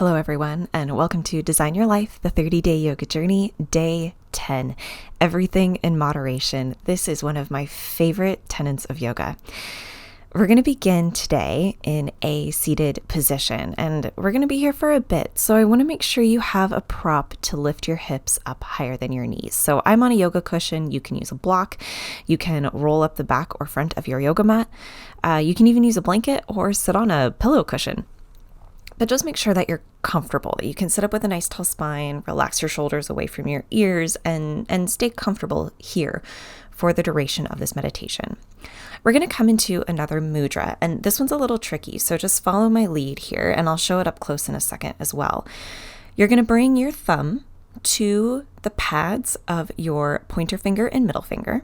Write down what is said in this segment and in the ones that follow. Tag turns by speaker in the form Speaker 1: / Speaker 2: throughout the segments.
Speaker 1: Hello, everyone, and welcome to Design Your Life, the 30-Day Yoga Journey, Day 10, Everything in Moderation. This is one of my favorite tenets of yoga. We're going to begin today in a seated position, and we're going to be here for a bit, so I want to make sure you have a prop to lift your hips up higher than your knees. So I'm on a yoga cushion. You can use a block. You can roll up the back or front of your yoga mat. You can even use a blanket or sit on a pillow cushion. But just make sure that you're comfortable, that you can sit up with a nice tall spine, relax your shoulders away from your ears, and stay comfortable here for the duration of this meditation. We're going to come into another mudra, and this one's a little tricky, so just follow my lead here, and I'll show it up close in a second as well. You're going to bring your thumb to the pads of your pointer finger and middle finger,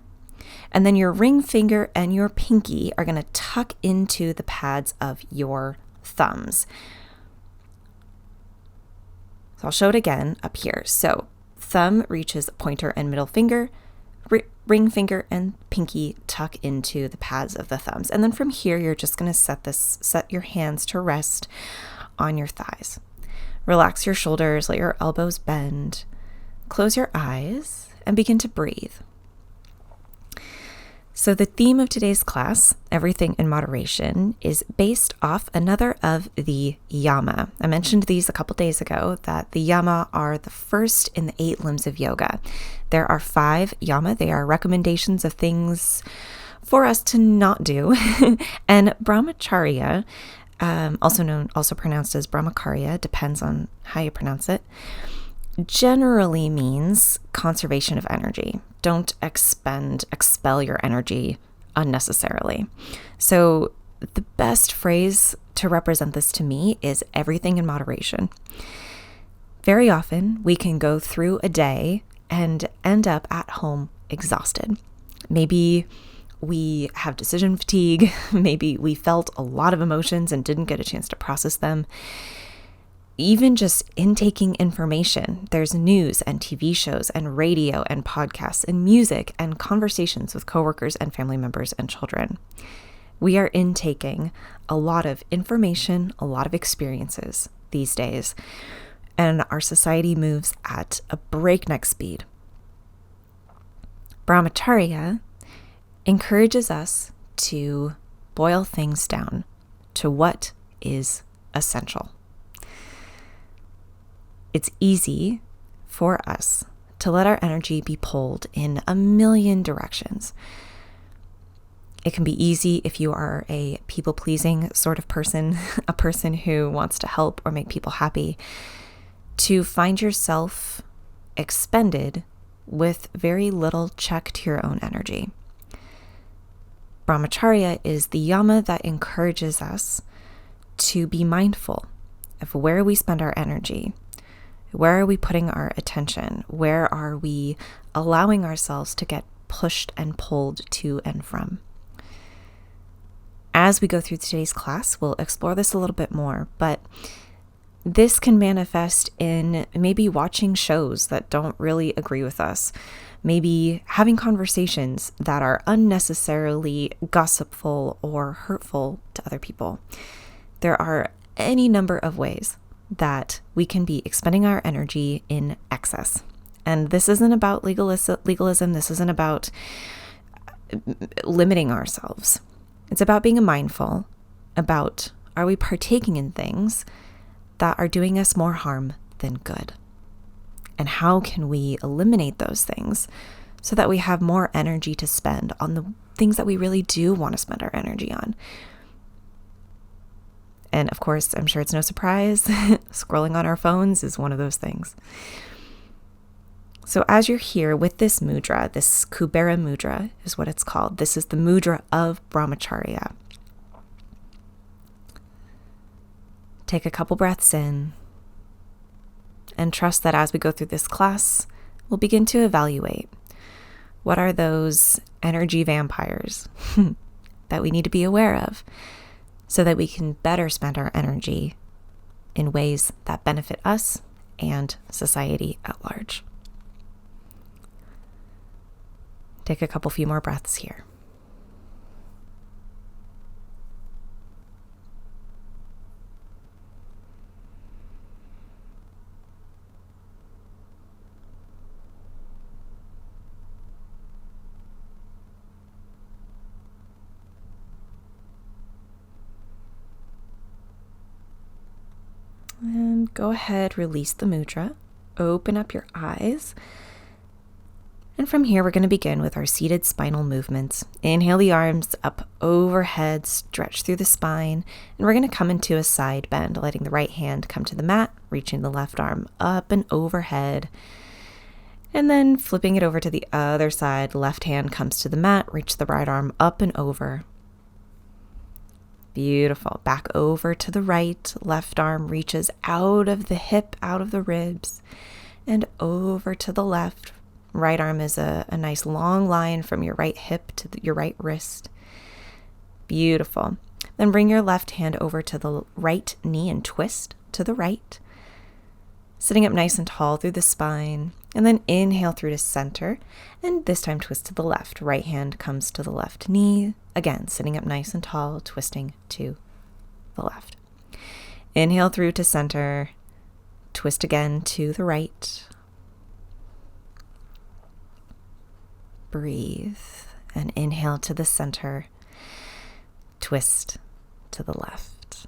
Speaker 1: and then your ring finger and your pinky are going to tuck into the pads of your thumbs. So I'll show it again up here. So thumb reaches pointer and middle finger, ring finger and pinky tuck into the pads of the thumbs. And then from here, you're just going to set your hands to rest on your thighs. Relax your shoulders, let your elbows bend, close your eyes, and begin to breathe. So the theme of today's class, Everything in Moderation, is based off another of the yama. I mentioned these a couple days ago, that the yama are the first in the 8 limbs of yoga. There are 5 yama. They are recommendations of things for us to not do. And brahmacharya, also pronounced as brahmacharya, depends on how you pronounce it, generally means conservation of energy. Don't expel your energy unnecessarily. So the best phrase to represent this to me is everything in moderation. Very often we can go through a day and end up at home exhausted. Maybe we have decision fatigue. Maybe we felt a lot of emotions and didn't get a chance to process them. Even just intaking information, there's news and TV shows and radio and podcasts and music and conversations with coworkers and family members and children. We are intaking a lot of information, a lot of experiences these days, and our society moves at a breakneck speed. Brahmacharya encourages us to boil things down to what is essential. It's easy for us to let our energy be pulled in a million directions. It can be easy if you are a people-pleasing sort of person, a person who wants to help or make people happy, to find yourself expended with very little check to your own energy. Brahmacharya is the yama that encourages us to be mindful of where we spend our energy. Where are we putting our attention? Where are we allowing ourselves to get pushed and pulled to and from? As we go through today's class, we'll explore this a little bit more, but this can manifest in maybe watching shows that don't really agree with us, maybe having conversations that are unnecessarily gossipful or hurtful to other people. There are any number of ways that we can be expending our energy in excess. And this isn't about legalism. This isn't about limiting ourselves. It's about being mindful about, are we partaking in things that are doing us more harm than good? And how can we eliminate those things so that we have more energy to spend on the things that we really do want to spend our energy on? And of course, I'm sure it's no surprise, scrolling on our phones is one of those things. So as you're here with this mudra, this Kubera mudra is what it's called. This is the mudra of brahmacharya. Take a couple breaths in and trust that as we go through this class, we'll begin to evaluate what are those energy vampires that we need to be aware of, so that we can better spend our energy in ways that benefit us and society at large. Take a few more breaths here. And go ahead, release the mudra. Open up your eyes. And from here, we're going to begin with our seated spinal movements. Inhale the arms up overhead, stretch through the spine. And we're going to come into a side bend, letting the right hand come to the mat, reaching the left arm up and overhead. And then flipping it over to the other side, left hand comes to the mat, reach the right arm up and over. Beautiful. Back over to the right, left arm reaches out of the hip, out of the ribs, and over to the left. Right arm is a nice long line from your right hip to your right wrist. Beautiful. Then bring your left hand over to the right knee and twist to the right. Sitting up nice and tall through the spine. And then inhale through to center. And this time twist to the left. Right hand comes to the left knee. Again, sitting up nice and tall, twisting to the left. Inhale through to center. Twist again to the right. Breathe and inhale to the center. Twist to the left.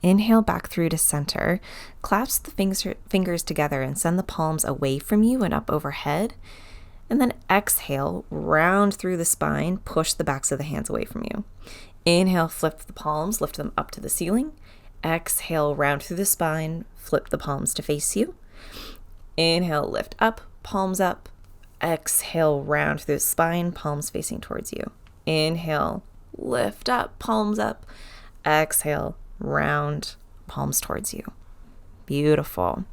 Speaker 1: Inhale back through to center. Clasp the fingers together and send the palms away from you and up overhead. And then exhale, round through the spine, push the backs of the hands away from you. Inhale, flip the palms, lift them up to the ceiling. Exhale, round through the spine, flip the palms to face you. Inhale, lift up, palms up. Exhale, round through the spine, palms facing towards you. Inhale, lift up, palms up. Exhale, round, palms towards you. Beautiful.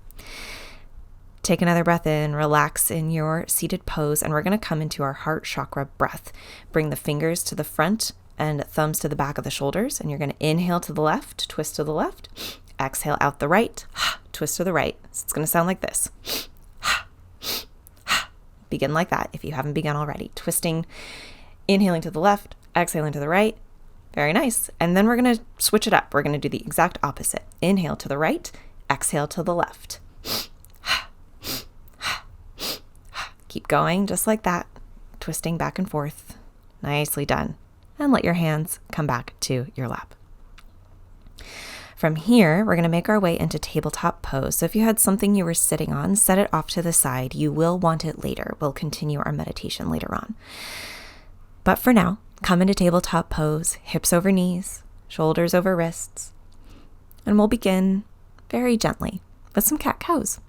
Speaker 1: Take another breath in, relax in your seated pose, and we're going to come into our heart chakra breath. Bring the fingers to the front and thumbs to the back of the shoulders, and you're going to inhale to the left, twist to the left. Exhale out the right, twist to the right. So it's going to sound like this. Begin like that if you haven't begun already. Twisting, inhaling to the left, exhaling to the right. Very nice. And then we're going to switch it up. We're going to do the exact opposite. Inhale to the right, exhale to the left. Keep going just like that, twisting back and forth. Nicely done. And let your hands come back to your lap. From here, we're going to make our way into tabletop pose. So if you had something you were sitting on, set it off to the side. You will want it later. We'll continue our meditation later on. But for now, come into tabletop pose, hips over knees, shoulders over wrists. And we'll begin very gently with some cat-cows.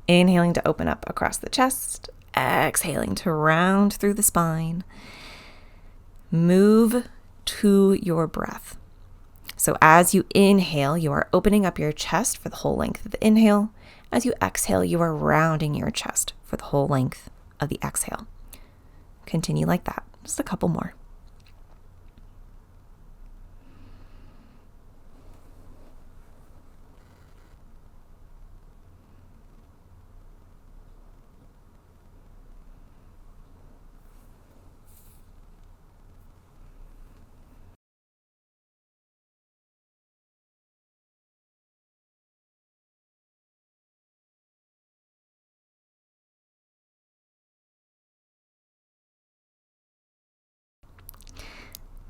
Speaker 1: Inhaling to open up across the chest, exhaling to round through the spine. Move to your breath. So as you inhale, you are opening up your chest for the whole length of the inhale. As you exhale, you are rounding your chest for the whole length of the exhale. Continue like that. Just a couple more.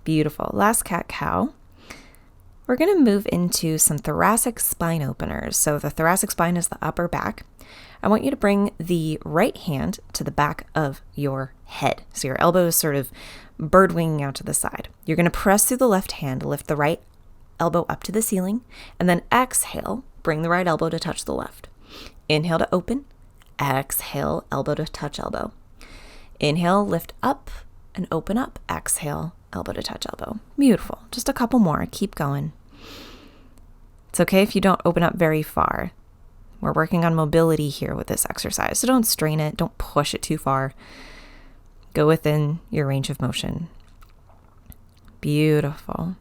Speaker 1: Beautiful. Last cat-cow. We're going to move into some thoracic spine openers. So the thoracic spine is the upper back. I want you to bring the right hand to the back of your head. So your elbow is sort of bird winging out to the side. You're going to press through the left hand, lift the right elbow up to the ceiling, and then exhale, bring the right elbow to touch the left. Inhale to open. Exhale, elbow to touch elbow. Inhale, lift up and open up. Exhale, elbow to touch elbow. Beautiful. Just a couple more. Keep going. It's okay if you don't open up very far. We're working on mobility here with this exercise, so don't strain it. Don't push it too far. Go within your range of motion. Beautiful.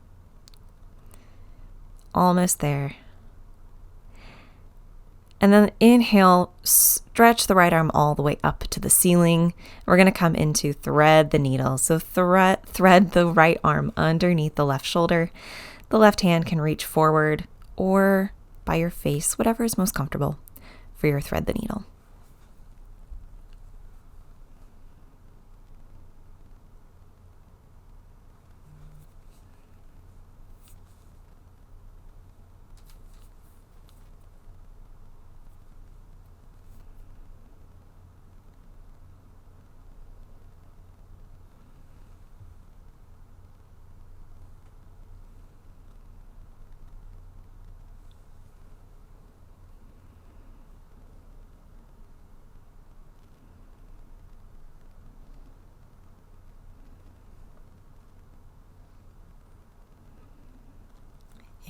Speaker 1: Almost there. And then inhale, stretch the right arm all the way up to the ceiling. We're going to come into thread the needle. So thread the right arm underneath the left shoulder. The left hand can reach forward or by your face, whatever is most comfortable for your thread the needle.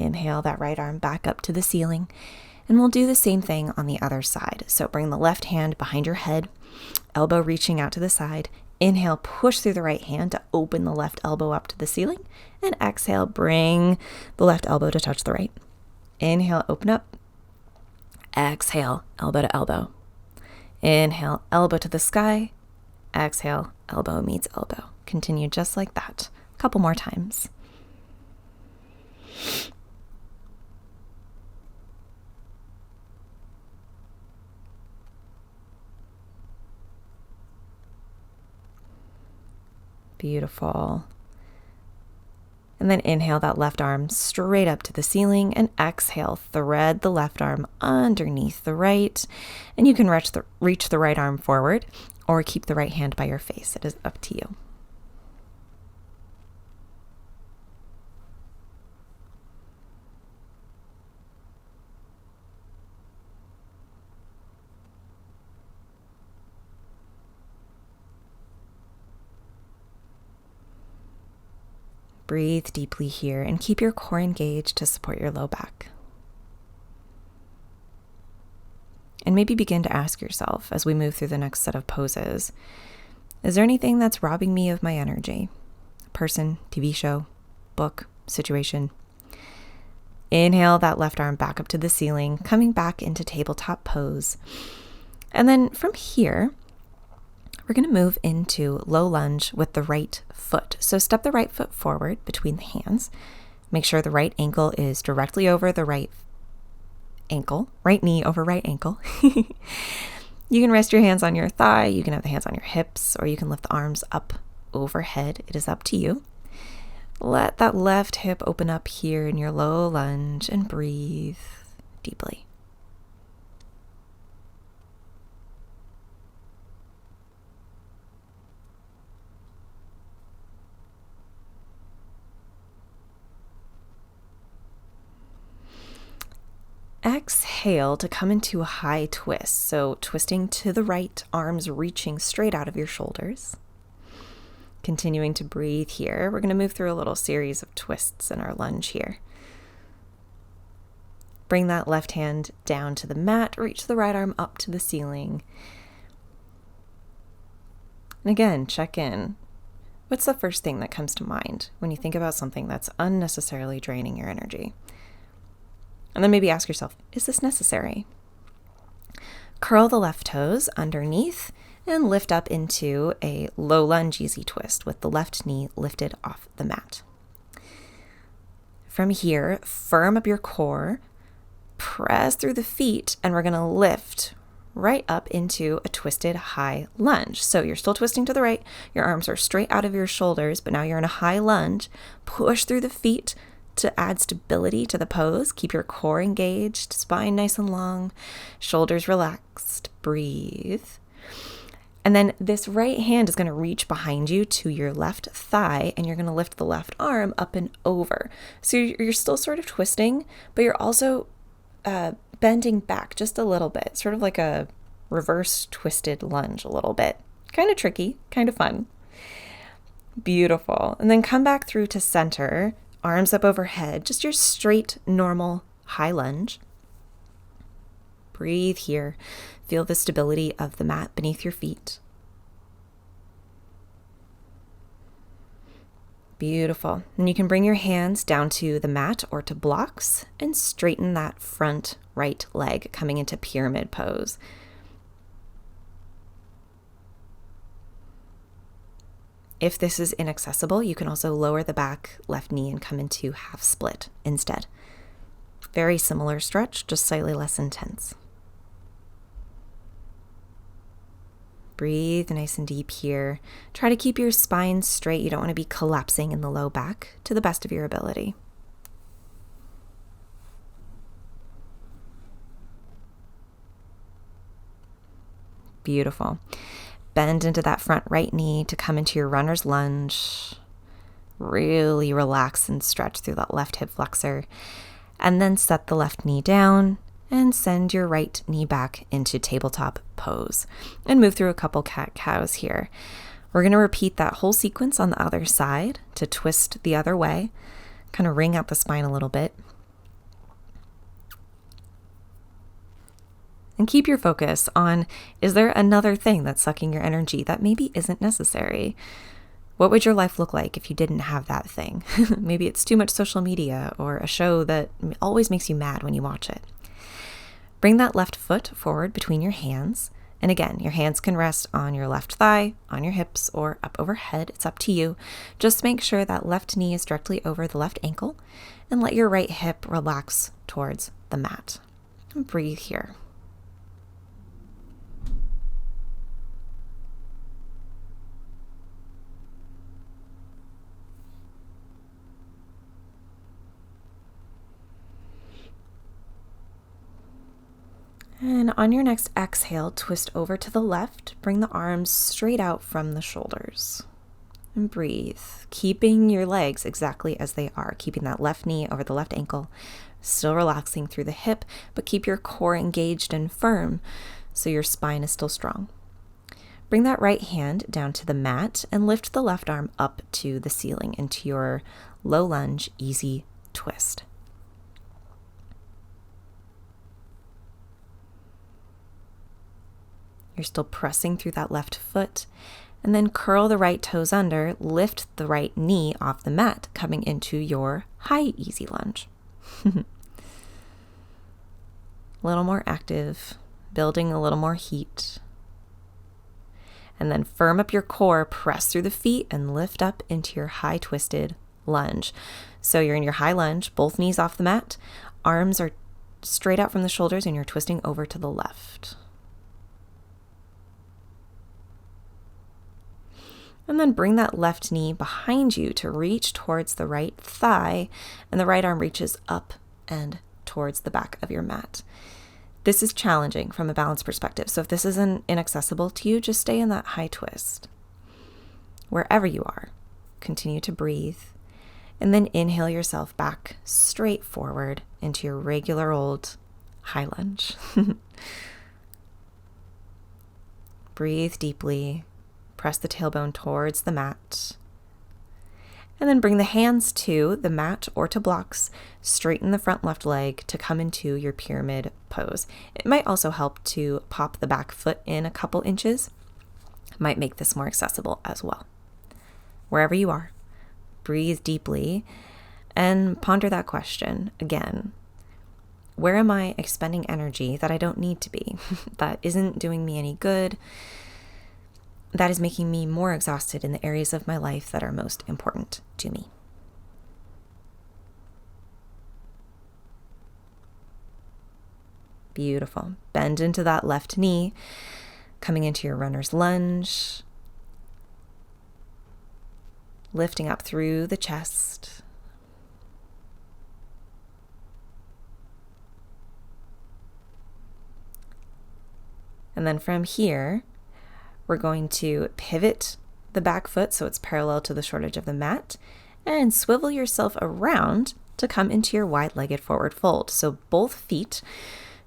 Speaker 1: Inhale that right arm back up to the ceiling. And we'll do the same thing on the other side. So bring the left hand behind your head, elbow reaching out to the side. Inhale, push through the right hand to open the left elbow up to the ceiling. And exhale, bring the left elbow to touch the right. Inhale, open up. Exhale, elbow to elbow. Inhale, elbow to the sky. Exhale, elbow meets elbow. Continue just like that. A couple more times. Beautiful. And then inhale that left arm straight up to the ceiling and exhale, thread the left arm underneath the right. And you can reach the right arm forward or keep the right hand by your face. It is up to you. Breathe deeply here and keep your core engaged to support your low back. And maybe begin to ask yourself as we move through the next set of poses, is there anything that's robbing me of my energy? A person, TV show, book, situation? Inhale that left arm back up to the ceiling, coming back into tabletop pose. And then from here, we're going to move into low lunge with the right foot. So step the right foot forward between the hands. Make sure the right ankle is directly over the right ankle, right knee over right ankle. You can rest your hands on your thigh. You can have the hands on your hips, or you can lift the arms up overhead. It is up to you. Let that left hip open up here in your low lunge and breathe deeply. Exhale to come into a high twist. So twisting to the right, arms reaching straight out of your shoulders. Continuing to breathe here. We're going to move through a little series of twists in our lunge here. Bring that left hand down to the mat. Reach the right arm up to the ceiling. And again, check in. What's the first thing that comes to mind when you think about something that's unnecessarily draining your energy? And then maybe ask yourself, is this necessary? Curl the left toes underneath and lift up into a low lunge easy twist with the left knee lifted off the mat. From here, firm up your core, press through the feet, and we're going to lift right up into a twisted high lunge. So you're still twisting to the right, your arms are straight out of your shoulders, but now you're in a high lunge. Push through the feet to add stability to the pose. Keep your core engaged, spine nice and long, shoulders relaxed. Breathe. And then this right hand is going to reach behind you to your left thigh, and you're going to lift the left arm up and over. So you're still sort of twisting, but you're also bending back just a little bit, sort of like a reverse twisted lunge a little bit. Kind of tricky, kind of fun. Beautiful. And then come back through to center. Arms up overhead, just your straight, normal high lunge. Breathe here. Feel the stability of the mat beneath your feet. Beautiful. And you can bring your hands down to the mat or to blocks and straighten that front right leg, coming into pyramid pose. If this is inaccessible, you can also lower the back left knee and come into half split instead. Very similar stretch, just slightly less intense. Breathe nice and deep here. Try to keep your spine straight. You don't want to be collapsing in the low back to the best of your ability. Beautiful. Bend into that front right knee to come into your runner's lunge. Really relax and stretch through that left hip flexor. And then set the left knee down and send your right knee back into tabletop pose. And move through a couple cat-cows here. We're going to repeat that whole sequence on the other side to twist the other way. Kind of wring out the spine a little bit. And keep your focus on, is there another thing that's sucking your energy that maybe isn't necessary? What would your life look like if you didn't have that thing? Maybe it's too much social media or a show that always makes you mad when you watch it. Bring that left foot forward between your hands. And again, your hands can rest on your left thigh, on your hips, or up overhead. It's up to you. Just make sure that left knee is directly over the left ankle and let your right hip relax towards the mat. And breathe here. And on your next exhale, twist over to the left. Bring the arms straight out from the shoulders. And breathe, keeping your legs exactly as they are, keeping that left knee over the left ankle, still relaxing through the hip, but keep your core engaged and firm so your spine is still strong. Bring that right hand down to the mat and lift the left arm up to the ceiling into your low lunge, easy twist. You're still pressing through that left foot, and then curl the right toes under, lift the right knee off the mat, coming into your high easy lunge. A little more active, building a little more heat. And then firm up your core, press through the feet, and lift up into your high twisted lunge. So you're in your high lunge, both knees off the mat, arms are straight out from the shoulders, and you're twisting over to the left. And then bring that left knee behind you to reach towards the right thigh, and the right arm reaches up and towards the back of your mat. This is challenging from a balance perspective, so if this isn't inaccessible to you, just stay in that high twist. Wherever you are, continue to breathe, and then inhale yourself back straight forward into your regular old high lunge. Breathe deeply. Press the tailbone towards the mat. And then bring the hands to the mat or to blocks. Straighten the front left leg to come into your pyramid pose. It might also help to pop the back foot in a couple inches. Might make this more accessible as well. Wherever you are, breathe deeply and ponder that question again. Where am I expending energy that I don't need to be, that isn't doing me any good, that is making me more exhausted in the areas of my life that are most important to me? Beautiful. Bend into that left knee, coming into your runner's lunge, lifting up through the chest. And then from here, we're going to pivot the back foot so it's parallel to the short edge of the mat, and swivel yourself around to come into your wide-legged forward fold. So both feet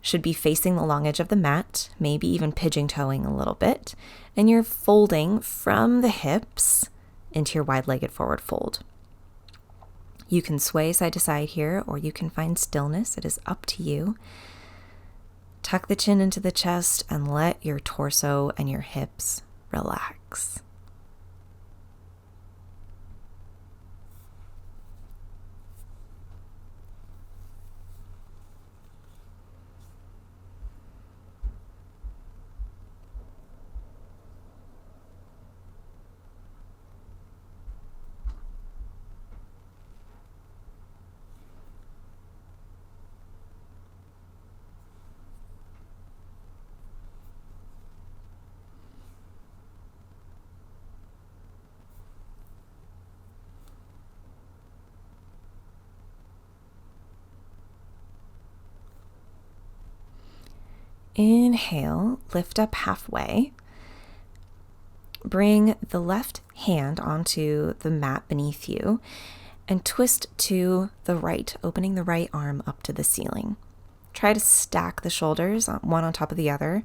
Speaker 1: should be facing the long edge of the mat, maybe even pigeon-toeing a little bit, and you're folding from the hips into your wide-legged forward fold. You can sway side to side here, or you can find stillness. It is up to you. Tuck the chin into the chest and let your torso and your hips relax. Inhale, lift up halfway. Bring the left hand onto the mat beneath you and twist to the right, opening the right arm up to the ceiling. Try to stack the shoulders, one on top of the other,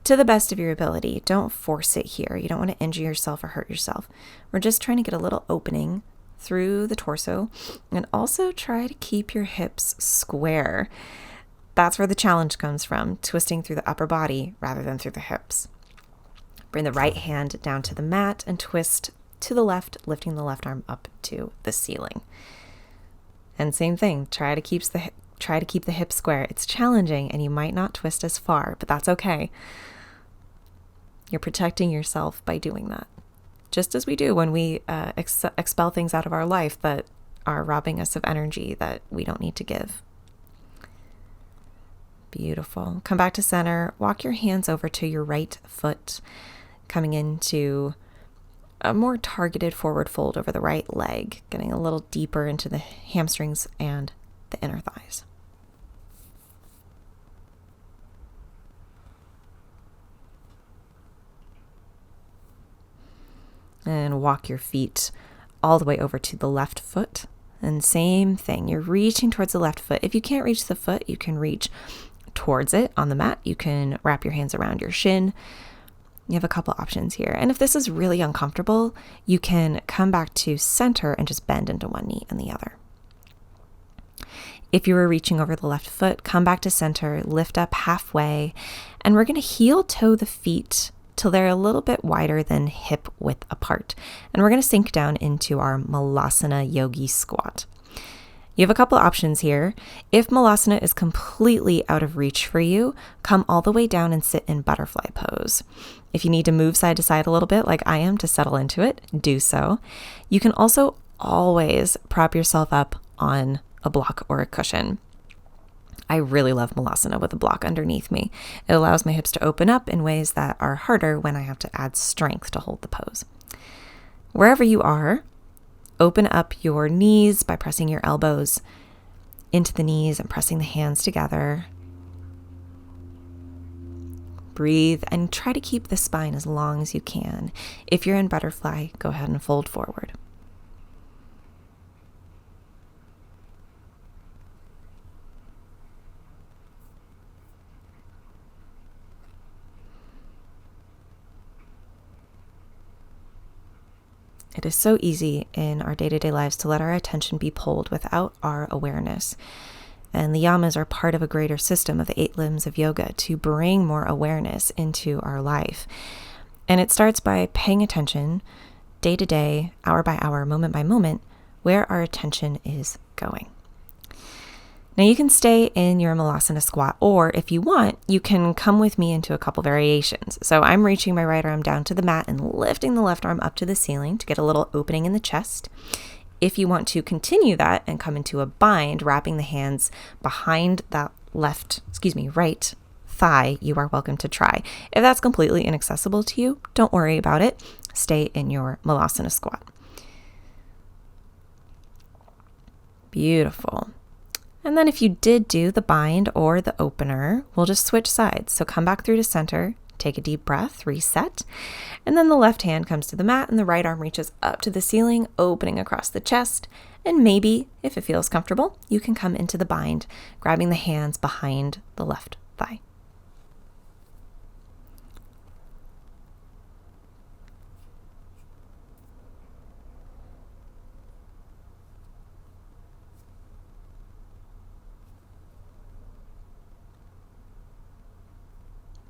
Speaker 1: to the best of your ability. Don't force it here. You don't want to injure yourself or hurt yourself. We're just trying to get a little opening through the torso, and also try to keep your hips square. That's where the challenge comes from, twisting through the upper body rather than through the hips. Bring the right hand down to the mat and twist to the left, lifting the left arm up to the ceiling. And same thing, try to keep the hips square. It's challenging and you might not twist as far, but that's okay. You're protecting yourself by doing that. Just as we do when we expel things out of our life that are robbing us of energy that we don't need to give. Beautiful. Come back to center. Walk your hands over to your right foot, coming into a more targeted forward fold over the right leg, getting a little deeper into the hamstrings and the inner thighs. And walk your feet all the way over to the left foot. And same thing, you're reaching towards the left foot. If you can't reach the foot, you can reach towards it on the mat. You can wrap your hands around your shin. You have a couple options here. And if this is really uncomfortable, you can come back to center and just bend into one knee and the other. If you were reaching over the left foot, come back to center, lift up halfway, and we're going to heel toe the feet till they're a little bit wider than hip width apart. And we're going to sink down into our Malasana Yogi squat. You have a couple options here. If Malasana is completely out of reach for you, come all the way down and sit in butterfly pose. If you need to move side to side a little bit like I am to settle into it, do so. You can also always prop yourself up on a block or a cushion. I really love Malasana with a block underneath me. It allows my hips to open up in ways that are harder when I have to add strength to hold the pose. Wherever you are, open up your knees by pressing your elbows into the knees and pressing the hands together. Breathe and try to keep the spine as long as you can. If you're in butterfly, go ahead and fold forward. It is so easy in our day-to-day lives to let our attention be pulled without our awareness. And the yamas are part of a greater system of the 8 limbs of yoga to bring more awareness into our life. And it starts by paying attention day to day, hour by hour, moment by moment, where our attention is going. Now you can stay in your Malasana squat, or if you want, you can come with me into a couple variations. So I'm reaching my right arm down to the mat and lifting the left arm up to the ceiling to get a little opening in the chest. If you want to continue that and come into a bind, wrapping the hands behind that right thigh, you are welcome to try. If that's completely inaccessible to you, don't worry about it. Stay in your Malasana squat. Beautiful. And then if you did do the bind or the opener, we'll just switch sides. So come back through to center, take a deep breath, reset, and then the left hand comes to the mat and the right arm reaches up to the ceiling, opening across the chest. And maybe, if it feels comfortable, you can come into the bind, grabbing the hands behind the left thigh.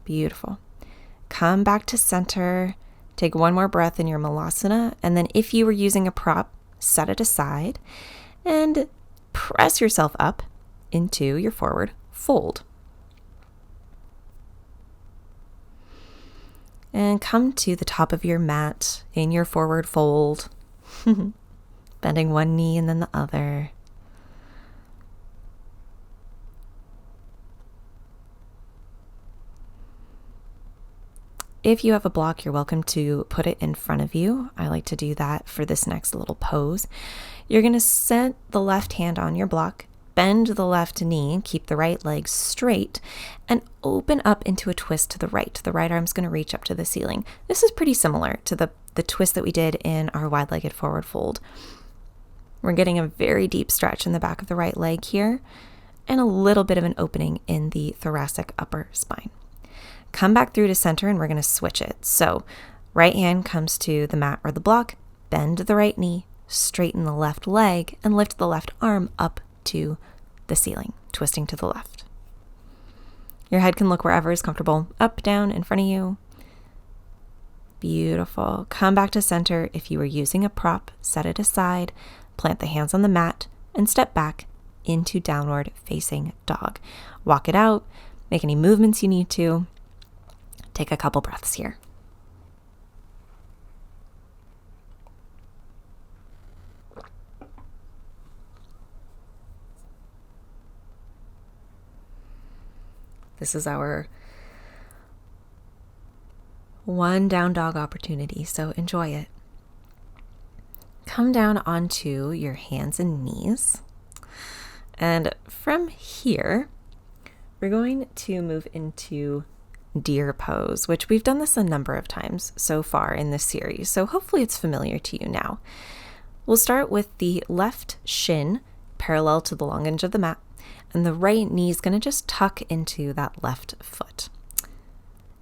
Speaker 1: Beautiful. Come back to center. Take one more breath in your Malasana. And then if you were using a prop, set it aside and press yourself up into your forward fold. And come to the top of your mat in your forward fold, bending one knee and then the other. If you have a block, you're welcome to put it in front of you. I like to do that for this next little pose. You're going to set the left hand on your block, bend the left knee, keep the right leg straight, and open up into a twist to the right. The right arm's going to reach up to the ceiling. This is pretty similar to the twist that we did in our wide-legged forward fold. We're getting a very deep stretch in the back of the right leg here, and a little bit of an opening in the thoracic upper spine. Come back through to center and we're going to switch it. So right hand comes to the mat or the block, bend the right knee, straighten the left leg, and lift the left arm up to the ceiling, twisting to the left. Your head can look wherever is comfortable, up, down, in front of you. Beautiful. Come back to center. If you were using a prop, set it aside, plant the hands on the mat, and step back into downward facing dog. Walk it out, make any movements you need to. Take a couple breaths here. This is our one down dog opportunity, so enjoy it. Come down onto your hands and knees. And from here, we're going to move into deer pose, which we've done this a number of times so far in this series, so hopefully it's familiar to you now. We'll start with the left shin parallel to the long edge of the mat, and the right knee is going to just tuck into that left foot.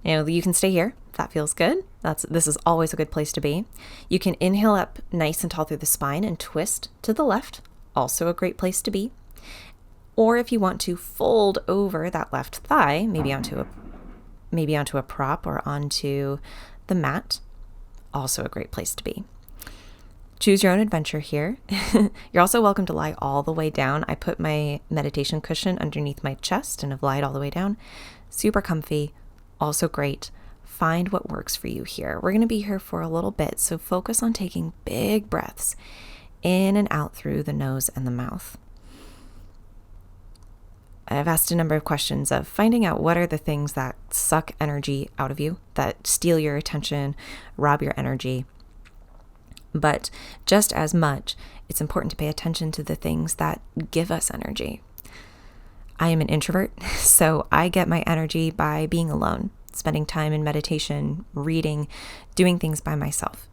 Speaker 1: You can stay here. That feels good. This is always a good place to be. You can inhale up nice and tall through the spine and twist to the left. Also a great place to be. Or if you want to fold over that left thigh, maybe onto a prop or onto the mat, also a great place to be. Choose your own adventure here. You're also welcome to lie all the way down. I put my meditation cushion underneath my chest and have lied all the way down. Super comfy, also great. Find what works for you here. We're going to be here for a little bit, so focus on taking big breaths in and out through the nose and the mouth. I've asked a number of questions of finding out what are the things that suck energy out of you, that steal your attention, rob your energy. But just as much, it's important to pay attention to the things that give us energy. I am an introvert, so I get my energy by being alone, spending time in meditation, reading, doing things by myself.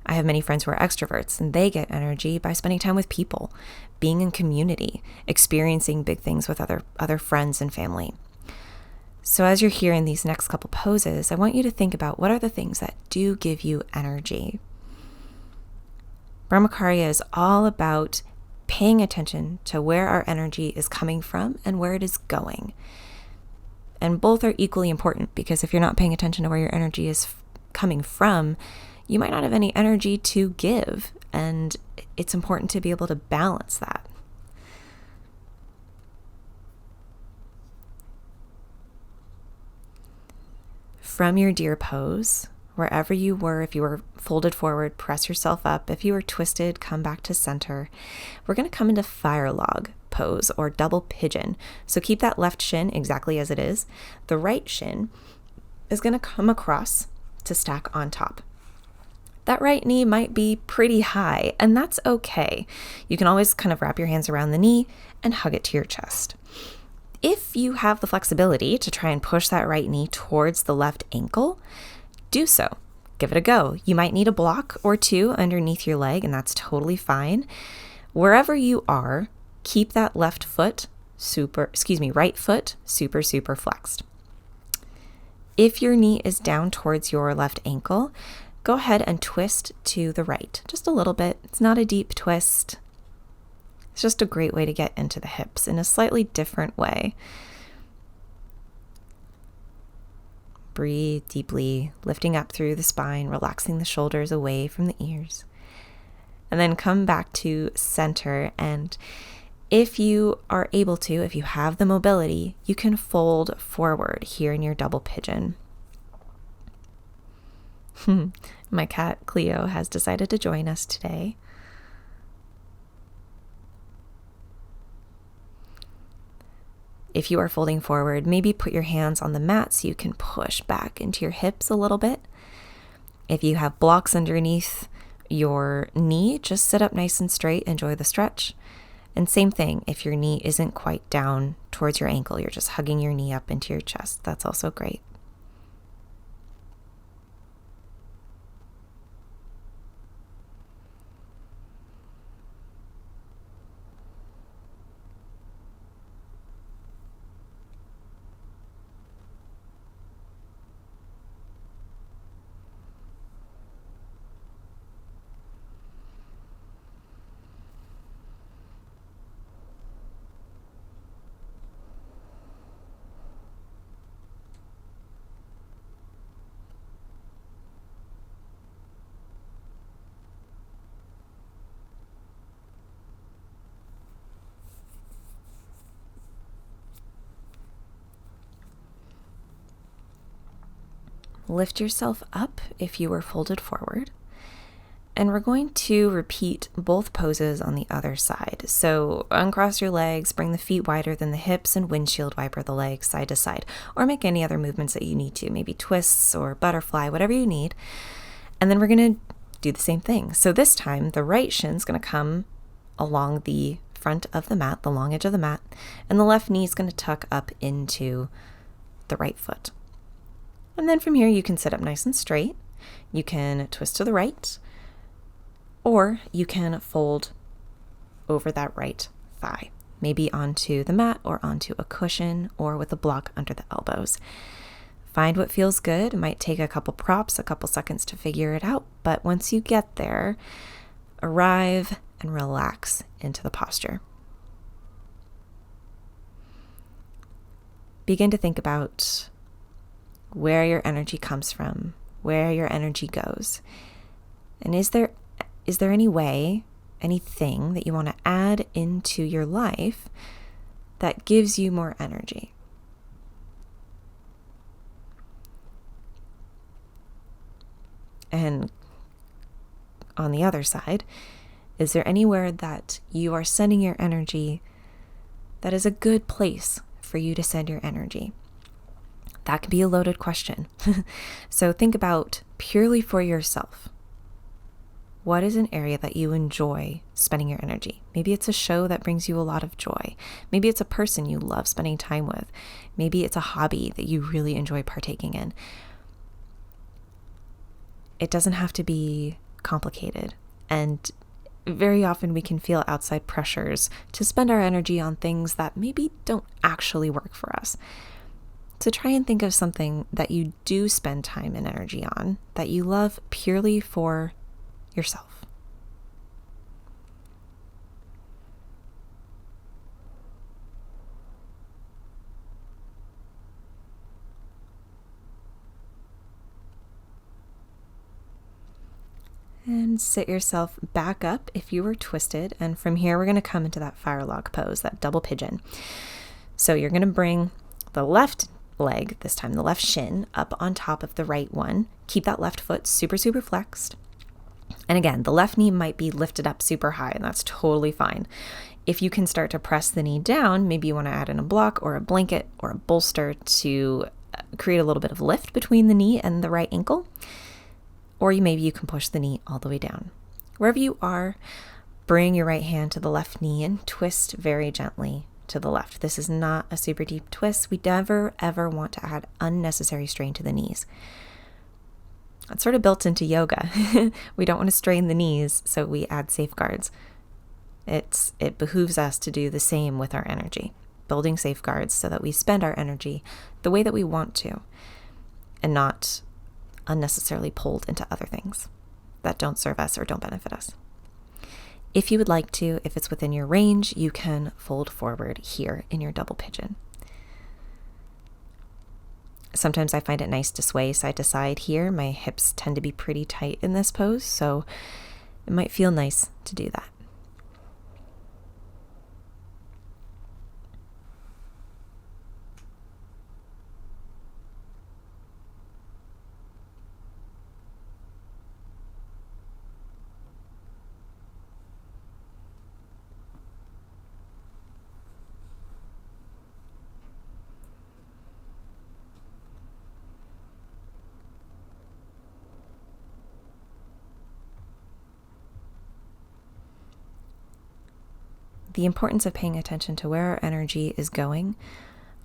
Speaker 1: I have many friends who are extroverts, and they get energy by spending time with people, being in community, experiencing big things with other friends and family. So as you're here in these next couple poses, I want you to think about what are the things that do give you energy. Brahmacharya is all about paying attention to where our energy is coming from and where it is going. And both are equally important, because if you're not paying attention to where your energy is coming from, you might not have any energy to give. And it's important to be able to balance that. From your deer pose, wherever you were, if you were folded forward, press yourself up. If you were twisted, come back to center. We're going to come into fire log pose or double pigeon. So keep that left shin exactly as it is. The right shin is going to come across to stack on top. That right knee might be pretty high, and that's okay. You can always kind of wrap your hands around the knee and hug it to your chest. If you have the flexibility to try and push that right knee towards the left ankle, do so. Give it a go. You might need a block or two underneath your leg, and that's totally fine. Wherever you are, keep that right foot super flexed. If your knee is down towards your left ankle, go ahead and twist to the right, just a little bit. It's not a deep twist. It's just a great way to get into the hips in a slightly different way. Breathe deeply, lifting up through the spine, relaxing the shoulders away from the ears. And then come back to center. And if you are able to, if you have the mobility, you can fold forward here in your double pigeon. My cat Cleo has decided to join us today. If you are folding forward, maybe put your hands on the mat so you can push back into your hips a little bit. If you have blocks underneath your knee, just sit up nice and straight, enjoy the stretch. And same thing, if your knee isn't quite down towards your ankle, you're just hugging your knee up into your chest. That's also great. Lift yourself up if you were folded forward. And we're going to repeat both poses on the other side. So uncross your legs, bring the feet wider than the hips, and windshield wiper the legs side to side. Or make any other movements that you need to, maybe twists or butterfly, whatever you need. And then we're going to do the same thing. So this time, the right shin's going to come along the front of the mat, the long edge of the mat, and the left knee is going to tuck up into the right foot. And then from here, you can sit up nice and straight. You can twist to the right, or you can fold over that right thigh, maybe onto the mat or onto a cushion or with a block under the elbows. Find what feels good. It might take a couple props, a couple seconds to figure it out, but once you get there, arrive and relax into the posture. Begin to think about where your energy comes from, where your energy goes. And is there any way, anything that you want to add into your life that gives you more energy? And on the other side, is there anywhere that you are sending your energy that is a good place for you to send your energy? That can be a loaded question. So think about purely for yourself. What is an area that you enjoy spending your energy? Maybe it's a show that brings you a lot of joy. Maybe it's a person you love spending time with. Maybe it's a hobby that you really enjoy partaking in. It doesn't have to be complicated. And very often we can feel outside pressures to spend our energy on things that maybe don't actually work for us. So try and think of something that you do spend time and energy on, that you love purely for yourself. And sit yourself back up if you were twisted. And from here, we're going to come into that fire log pose, that double pigeon. So you're going to bring the left leg, this time the left shin, up on top of the right one. Keep that left foot super, super flexed. And again, the left knee might be lifted up super high, and that's totally fine. If you can start to press the knee down, maybe you want to add in a block or a blanket or a bolster to create a little bit of lift between the knee and the right ankle. Or maybe you can push the knee all the way down. Wherever you are, bring your right hand to the left knee and twist very gently to the left. This is not a super deep twist. We never, ever want to add unnecessary strain to the knees. It's sort of built into yoga. We don't want to strain the knees, so we add safeguards. It behooves us to do the same with our energy, building safeguards so that we spend our energy the way that we want to and not unnecessarily pulled into other things that don't serve us or don't benefit us. If you would like to, if it's within your range, you can fold forward here in your double pigeon. Sometimes I find it nice to sway side to side here. My hips tend to be pretty tight in this pose, so it might feel nice to do that. The importance of paying attention to where our energy is going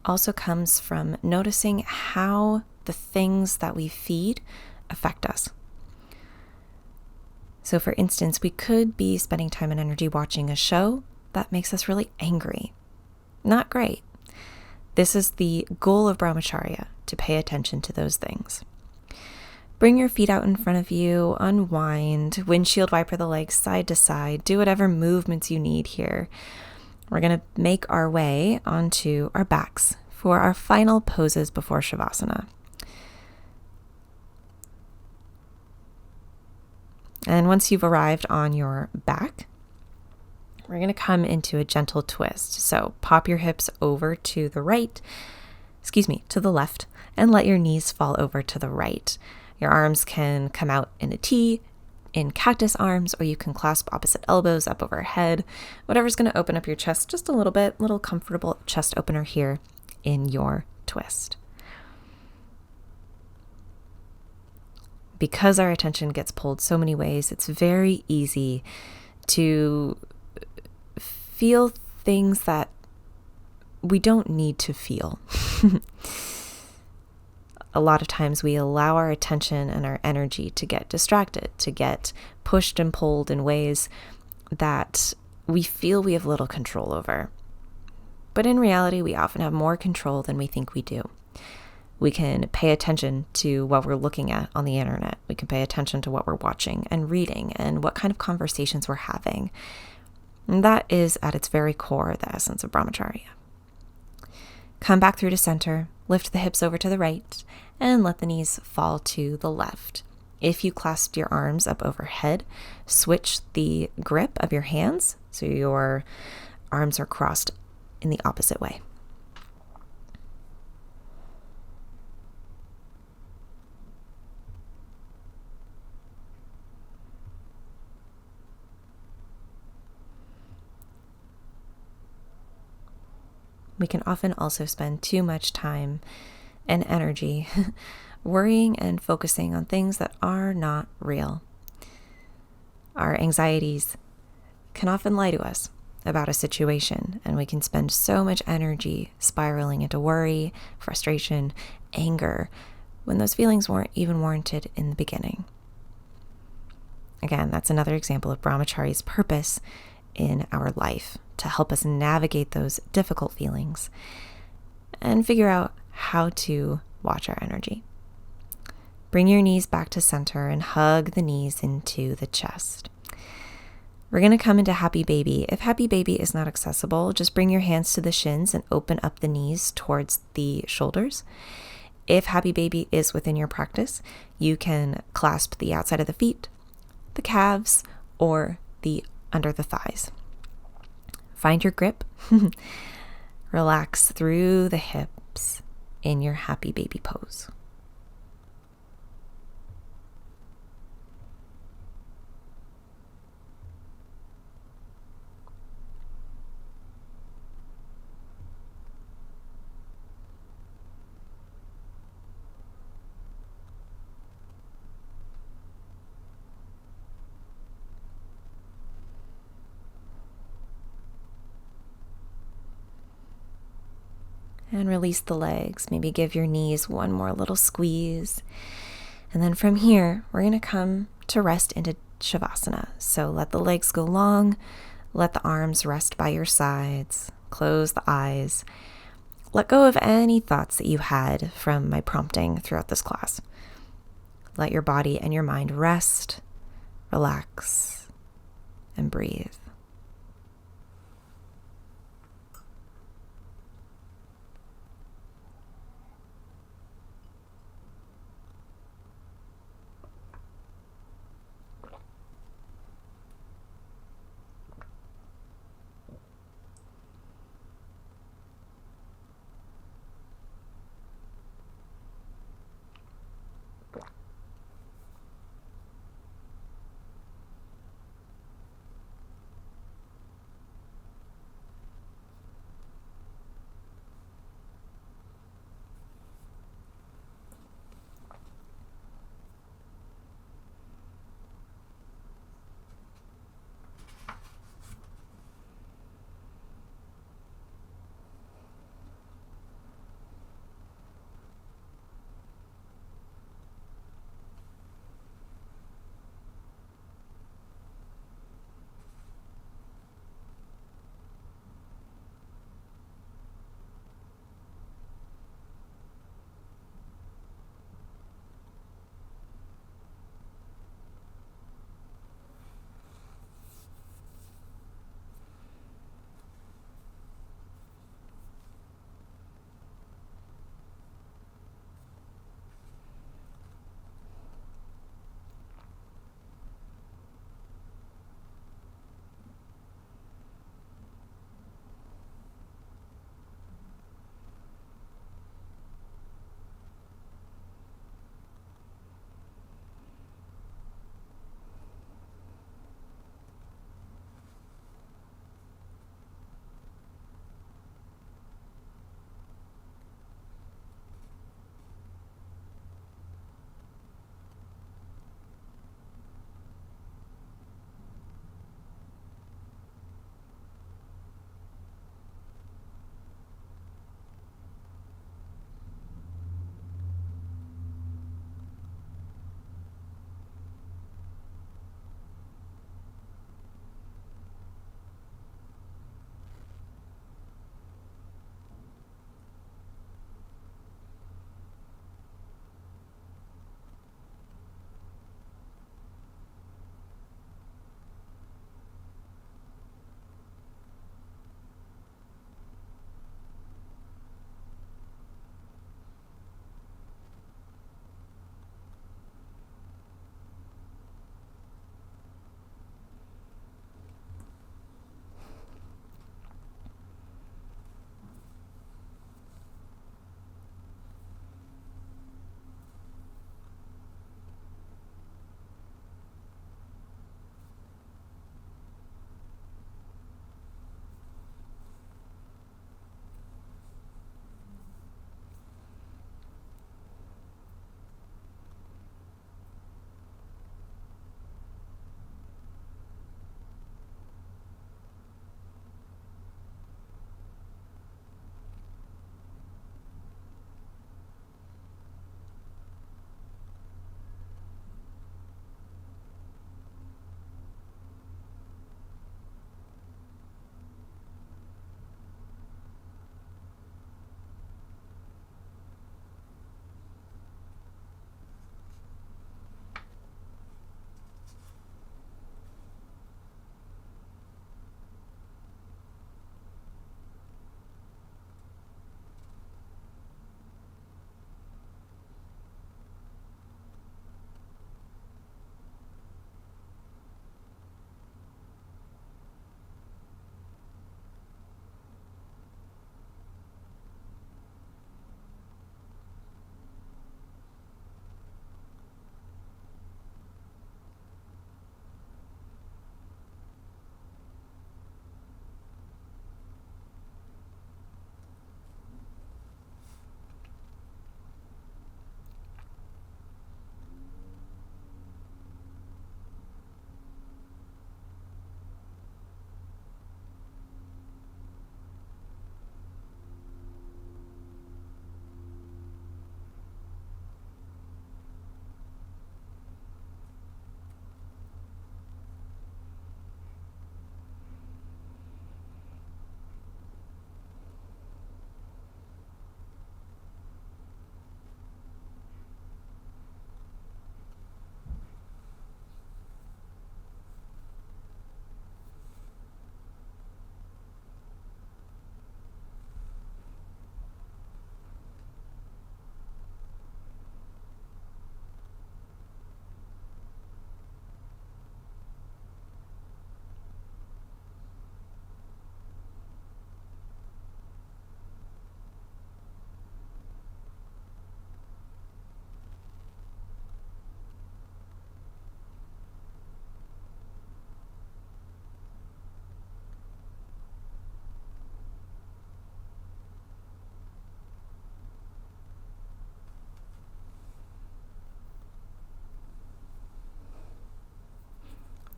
Speaker 1: also comes from noticing how the things that we feed affect us. So for instance, we could be spending time and energy watching a show that makes us really angry. Not great. This is the goal of brahmacharya, to pay attention to those things. Bring your feet out in front of you, unwind, windshield wiper the legs side to side, do whatever movements you need here. We're going to make our way onto our backs for our final poses before Shavasana. And once you've arrived on your back, we're going to come into a gentle twist. So pop your hips over to the right to the left, and let your knees fall over to the right. Your arms can come out in a T, in cactus arms, or you can clasp opposite elbows up overhead. Whatever's going to open up your chest just a little bit, little comfortable chest opener here in your twist. Because our attention gets pulled so many ways, it's very easy to feel things that we don't need to feel. A lot of times we allow our attention and our energy to get distracted, to get pushed and pulled in ways that we feel we have little control over. But in reality, we often have more control than we think we do. We can pay attention to what we're looking at on the internet. We can pay attention to what we're watching and reading and what kind of conversations we're having. And that is at its very core the essence of brahmacharya. Come back through to center, lift the hips over to the right, and let the knees fall to the left. If you clasped your arms up overhead, switch the grip of your hands so your arms are crossed in the opposite way. We can often also spend too much time and energy worrying and focusing on things that are not real. Our anxieties can often lie to us about a situation, and we can spend so much energy spiraling into worry, frustration, anger, when those feelings weren't even warranted in the beginning. Again, that's another example of brahmacharya's purpose in our life, to help us navigate those difficult feelings and figure out how to watch our energy. Bring your knees back to center and hug the knees into the chest. We're going to come into happy baby. If happy baby is not accessible, just bring your hands to the shins and open up the knees towards the shoulders. If happy baby is within your practice, you can clasp the outside of the feet, the calves, or the under the thighs. Find your grip. Relax through the hips in your happy baby pose. And release the legs. Maybe give your knees one more little squeeze. And then from here, we're going to come to rest into Shavasana. So let the legs go long. Let the arms rest by your sides. Close the eyes. Let go of any thoughts that you had from my prompting throughout this class. Let your body and your mind rest, relax, and breathe.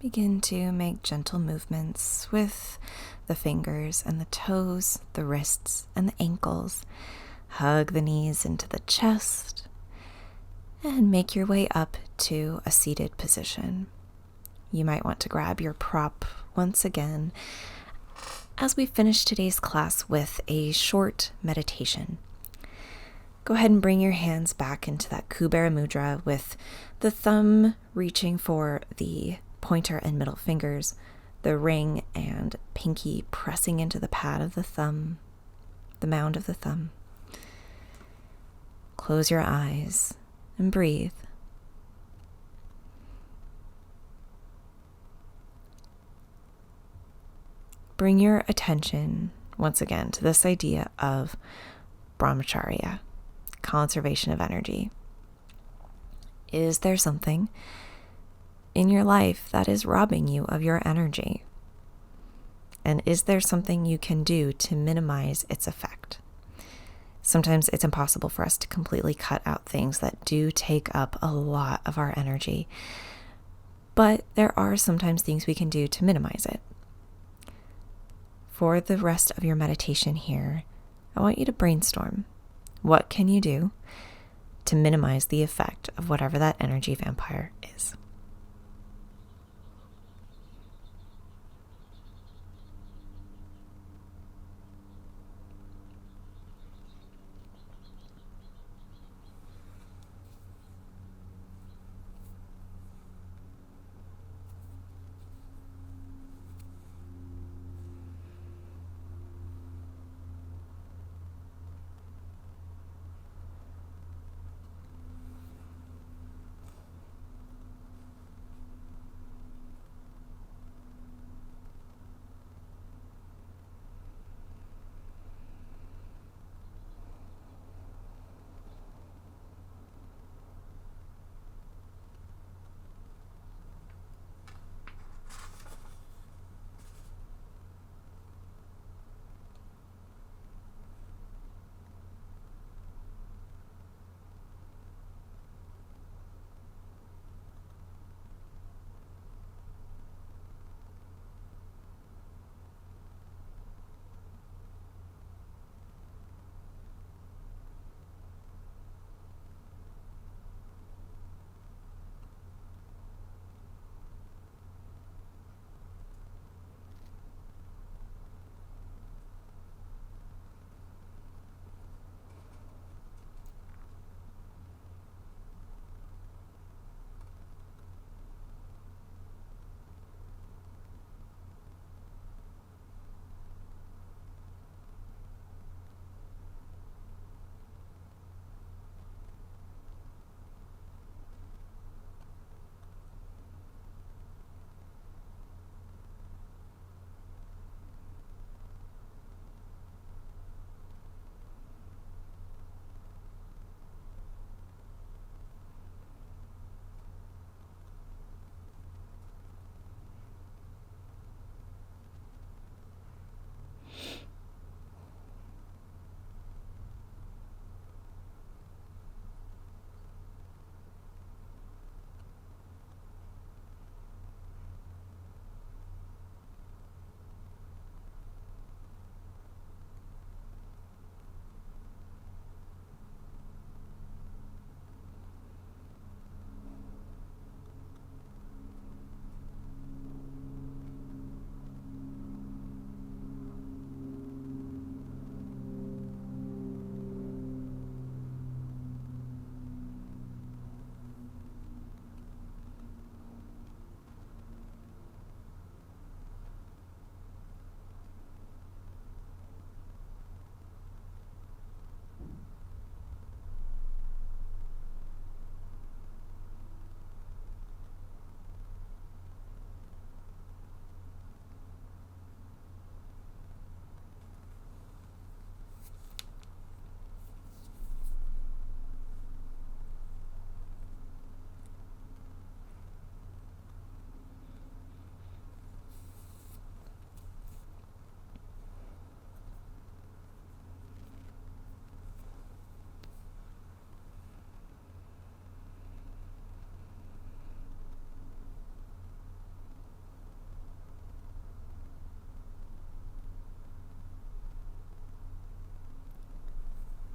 Speaker 1: Begin to make gentle movements with the fingers and the toes, the wrists and the ankles. Hug the knees into the chest and make your way up to a seated position. You might want to grab your prop once again as we finish today's class with a short meditation. Go ahead and bring your hands back into that Kubera Mudra with the thumb reaching for the pointer and middle fingers, the ring and pinky pressing into the pad of the thumb, the mound of the thumb. Close your eyes and breathe. Bring your attention once again to this idea of brahmacharya, conservation of energy. Is there something in your life that is robbing you of your energy? And is there something you can do to minimize its effect? Sometimes it's impossible for us to completely cut out things that do take up a lot of our energy, but there are sometimes things we can do to minimize it. For the rest of your meditation here, I want you to brainstorm. What can you do to minimize the effect of whatever that energy vampire is?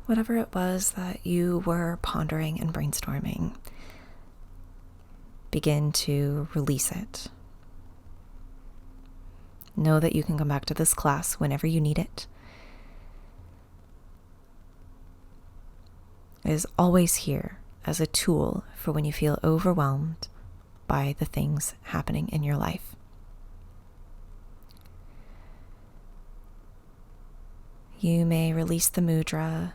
Speaker 1: whatever it was that you were pondering and brainstorming, begin to release it. Know that you can come back to this class whenever you need it. It is always here as a tool for when you feel overwhelmed by the things happening in your life. You may release the mudra,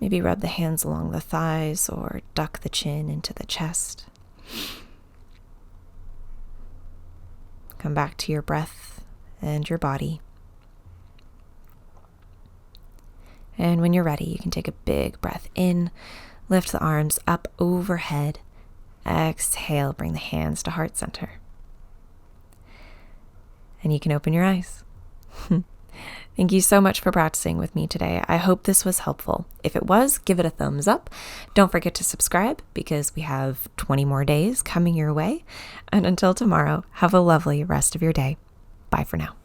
Speaker 1: maybe rub the hands along the thighs or duck the chin into the chest. Come back to your breath and your body. And when you're ready, you can take a big breath in, lift the arms up overhead. Exhale, bring the hands to heart center. And you can open your eyes. Thank you so much for practicing with me today. I hope this was helpful. If it was, give it a thumbs up. Don't forget to subscribe because we have 20 more days coming your way. And until tomorrow, have a lovely rest of your day. Bye for now.